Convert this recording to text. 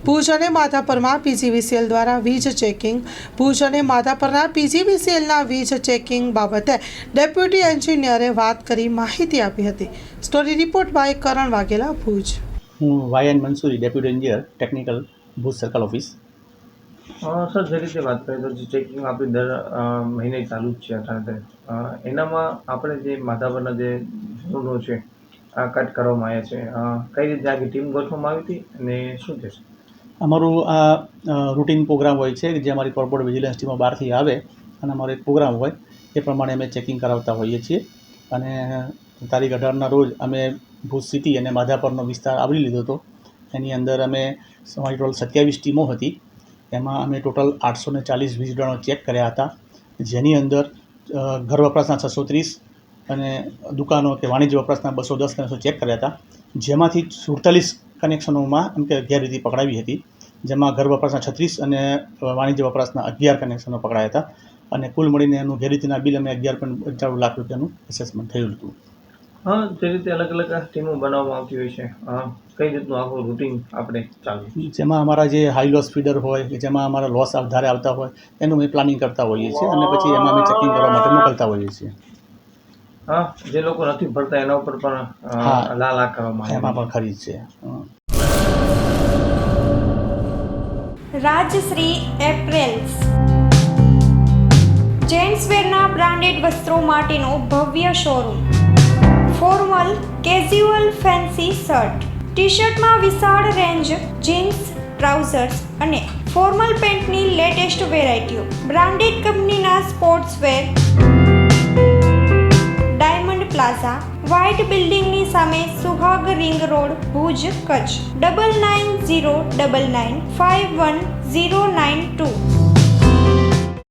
ભુજ અને માધાપરમાં પીજીવીસીએલ દ્વારા વીજ ચેકિંગ. ભુજ અને માધાપરના પીજીવીસીએલના વીજ ચેકિંગ બાબતે ડેપ્યુટી એન્જિનિયરે વાત કરી માહિતી આપી હતી. Story report by Karan Vaghela, Bhuj. હું Vayan Mansuri, deputy engineer technical, Bhuj circle office. Sir, જે રીતે વાત કરીએ તો જે ચેકિંગ આપણી દર મહિને ચાલુ જ છે અત્યારે, એનામાં આપણે જે માધાપરના જે ઝોનો છે આ કટ કરવામાં આવ્યા છે, કઈ રીતે આખી ટીમ ગોઠવવામાં આવી હતી અને શું થશે? અમારું આ રૂટીન પ્રોગ્રામ હોય છે કે જે અમારી કોર્પોરેટ વિજિલન્સ ટીમો બહારથી આવે અને અમારો એક પ્રોગ્રામ હોય એ પ્રમાણે અમે ચેકિંગ કરાવતા હોઈએ છીએ. અને તારીખ 18ના રોજ અમે ભુજ સિટી અને માધાપરનો વિસ્તાર આવરી લીધો હતો. એની અંદર અમે અમારી ટોટલ 27 ટીમો હતી. એમાં અમે ટોટલ 840 વીજળાનો ચેક કર્યા હતા, જેની અંદર ઘર વપરાશના 630 અને દુકાનો કે વાણિજ્ય વપરાશના 210 કનેક્શનો ચેક કર્યા હતા. જેમાંથી 47 કનેક્શનોમાં એમ કે ગેરરીતિ પકડાવી હતી, જેમાં ઘર વપરાશના 36 અને વાણિજ્ય વપરાશના 11 કનેક્શનો પકડાયા હતા. અને કુલ મળીને એનું ગેરરીતિના બિલ અમે 11.95 લાખ રૂપિયાનું એસેસમેન્ટ થયું હતું. જે રીતે અલગ અલગ ટીમો બનાવવામાં આવતી હોય છે, કઈ રીતનું આખું રૂટીન આપણે ચાલુ? જેમાં અમારા જે હાઈ લોસ ફીડર હોય કે જેમાં અમારા લોસ વધારે આવતા હોય એનું અમે પ્લાનિંગ કરતા હોઈએ છીએ અને પછી એમાં અમે ચેકિંગ કરવા માટે મોકલતા હોઈએ છીએ. જે લોકો નથી ભરતા એના ઉપર પણ લાલ કરવામાં એમાં પણ ખરીદ છે. રાજશ્રી એપ્રેલ્સ જેન્ટ્સવેરના બ્રાન્ડેડ વસ્ત્રો માટેનો ભવ્ય showroom. Formal, casual, fancy shirt, T શર્ટમાં વિશાળ રેન્જ, જીન્સ, ટ્રાઉઝર્સ અને ફોર્મલ પેન્ટની લેટેસ્ટ વેરાયટીઓ. બ્રાન્ડેડ કંપનીના સ્પોર્ટ્સવેર. ડાયમંડ પ્લાઝા, વ્હાઇટ બિલ્ડિંગની સામે, સુહાગ રિંગ રોડ, ભુજ, કચ્છ. 9909951092.